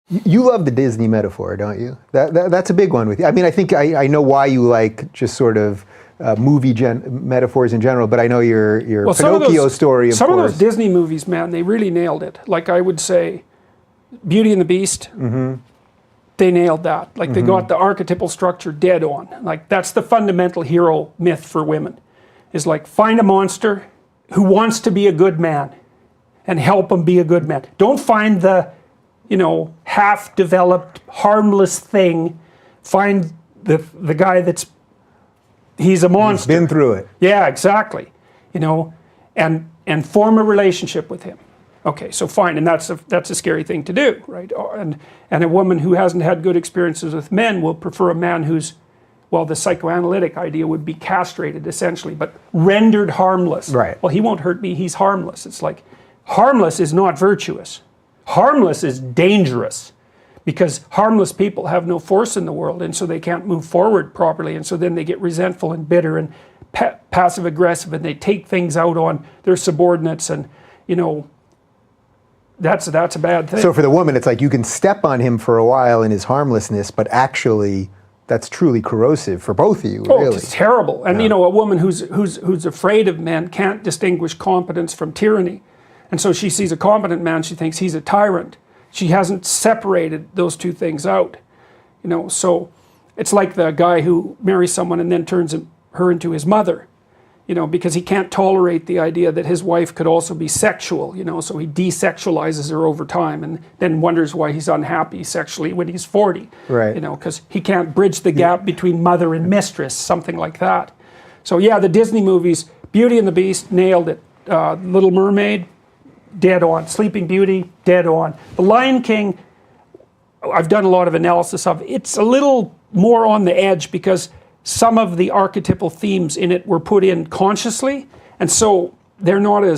You love the Disney metaphor, don't you? That's a big one with you. I mean, I think I know why you like just sort of movie metaphors in general, but I know your Pinocchio story, of course. Some of those Disney movies, man, they really nailed it. Like I would say, Beauty and the Beast, they nailed that. Like they got the archetypal structure dead on. Like that's the fundamental hero myth for women, is like find a monster who wants to be a good man and help him be a good man. Don't find the, half-developed, harmless thing. Find the guy he's a monster. He's been through it. Yeah, exactly. And form a relationship with him. Okay, so fine, and that's a scary thing to do, right? And a woman who hasn't had good experiences with men will prefer a man who's, well, the psychoanalytic idea would be castrated essentially, but rendered harmless. Right. Well, he won't hurt me, he's harmless. It's like, harmless is not virtuous. Harmless is dangerous, because harmless people have no force in the world, and so they can't move forward properly, and so then they get resentful and bitter and passive aggressive, and they take things out on their subordinates, and that's a bad thing. So for the woman, it's like you can step on him for a while in his harmlessness, but actually that's truly corrosive for both of you, really. It's terrible. And a woman who's afraid of men can't distinguish competence from tyranny. And so she sees a competent man, she thinks he's a tyrant. She hasn't separated those two things out. So it's like the guy who marries someone and then turns her into his mother, because he can't tolerate the idea that his wife could also be sexual, so he desexualizes her over time and then wonders why he's unhappy sexually when he's 40. Right. Because he can't bridge the gap between mother and mistress, something like that. So yeah, the Disney movies, Beauty and the Beast, nailed it. Little Mermaid, dead on. Sleeping Beauty, dead on. The Lion King, I've done a lot of analysis of. It's a little more on the edge because some of the archetypal themes in it were put in consciously, and so they're more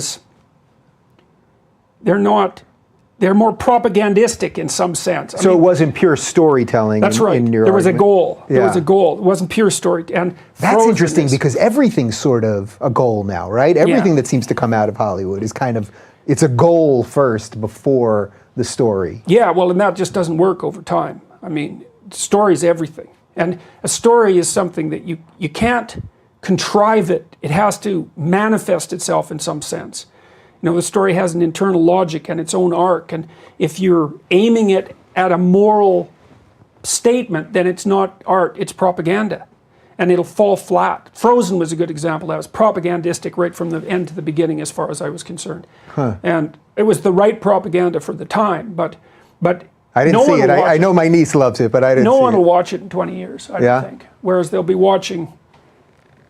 propagandistic in some sense. So it wasn't pure storytelling. That's right. There was a goal. There was a goal. It wasn't pure story. And that's interesting because everything's sort of a goal now, right? Everything that seems to come out of Hollywood is kind of, it's a goal first before the story. Yeah, well, and that just doesn't work over time. I mean, story's everything. And a story is something that you can't contrive it. It has to manifest itself in some sense. The story has an internal logic and its own arc, and if you're aiming it at a moral statement, then it's not art, it's propaganda, and it'll fall flat. Frozen was a good example. That was propagandistic right from the end to the beginning as far as I was concerned. And it was the right propaganda for the time, but I didn't see it. I know my niece loves it, but I didn't see it. No one will watch it in 20 years, I don't think. Whereas they'll be watching,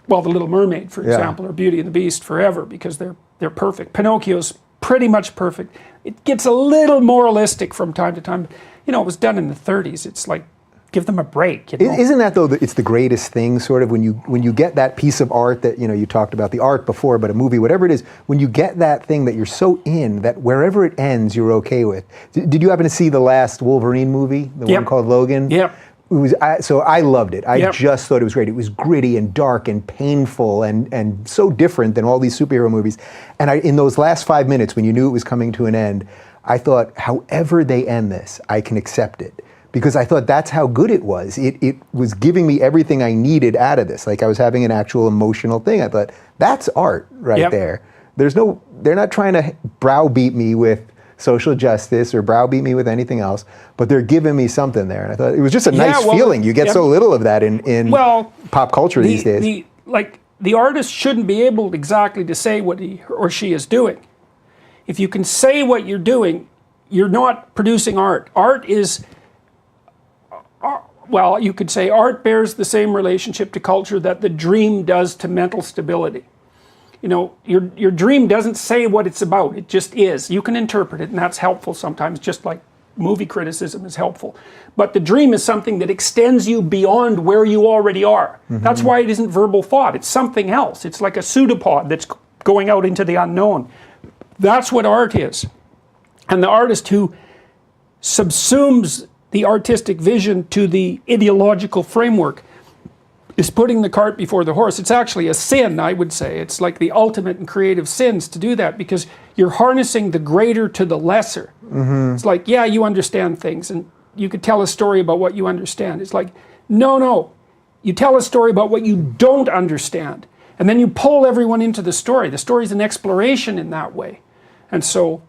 well, The Little Mermaid, for example, or Beauty and the Beast forever, because they're perfect. Pinocchio's pretty much perfect. It gets a little moralistic from time to time. It was done in the 30s. It's like, give them a break. Isn't that, though, it's the greatest thing, sort of, when you get that piece of art that, you talked about the art before, but a movie, whatever it is, when you get that thing that you're so in, that wherever it ends, you're okay with. Did you happen to see the last Wolverine movie, the one called Logan? Yep. So I loved it. I just thought it was great. It was gritty and dark and painful and so different than all these superhero movies. And in those last 5 minutes, when you knew it was coming to an end, I thought, however they end this, I can accept it. Because I thought that's how good it was. It was giving me everything I needed out of this. Like I was having an actual emotional thing. I thought, that's art right there. They're not trying to browbeat me with social justice or browbeat me with anything else, but they're giving me something there. And I thought it was just a nice feeling. You get so little of that in pop culture these days. The artist shouldn't be able exactly to say what he or she is doing. If you can say what you're doing, you're not producing art. Art is, well, you could say art bears the same relationship to culture that the dream does to mental stability. Your dream doesn't say what it's about, it just is. You can interpret it, and that's helpful sometimes, just like movie criticism is helpful. But the dream is something that extends you beyond where you already are. That's why it isn't verbal thought, it's something else. It's like a pseudopod that's going out into the unknown. That's what art is. And the artist who subsumes the artistic vision to the ideological framework is putting the cart before the horse. It's actually a sin, I would say. It's like the ultimate in creative sins to do that, because you're harnessing the greater to the lesser. It's like, yeah, you understand things, and you could tell a story about what you understand. It's like, no, you tell a story about what you don't understand, and then you pull everyone into the story. The story's an exploration in that way. And so,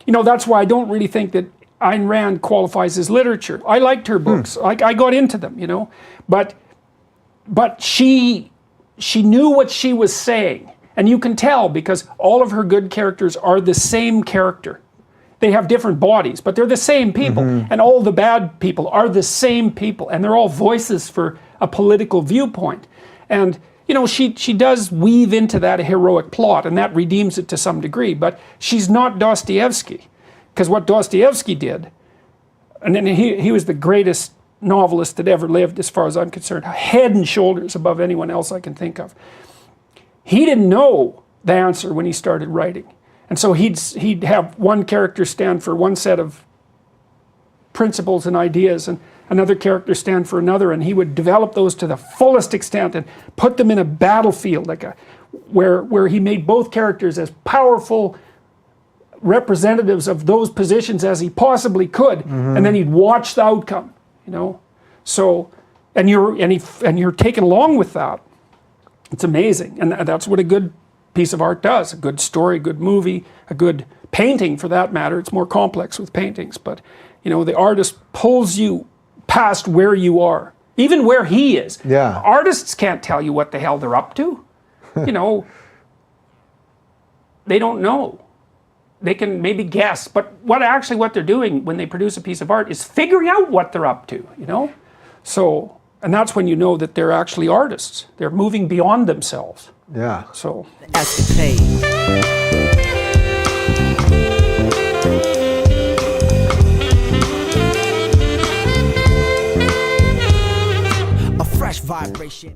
that's why I don't really think that Ayn Rand qualifies as literature. I liked her books. I got into them, but she knew what she was saying, and you can tell because all of her good characters are the same character. They have different bodies, but they're the same people, and all the bad people are the same people, and they're all voices for a political viewpoint. And she does weave into that a heroic plot, and that redeems it to some degree, but she's not Dostoevsky, because what Dostoevsky did, and then he was the greatest novelist that ever lived as far as I'm concerned, head and shoulders above anyone else I can think of. He didn't know the answer when he started writing, and so he'd have one character stand for one set of principles and ideas, and another character stand for another, and he would develop those to the fullest extent and put them in a battlefield, where he made both characters as powerful representatives of those positions as he possibly could, and then he'd watch the outcome, So, and you're taken along with that. It's amazing, and that's what a good piece of art does. A good story, a good movie, a good painting, for that matter. It's more complex with paintings, but the artist pulls you past where you are, even where he is. Yeah. Artists can't tell you what the hell they're up to. They don't know. They can maybe guess, but what they're doing when they produce a piece of art is figuring out what they're up to, So, and that's when you know that they're actually artists. They're moving beyond themselves. Yeah. So. Escapade. A fresh vibration.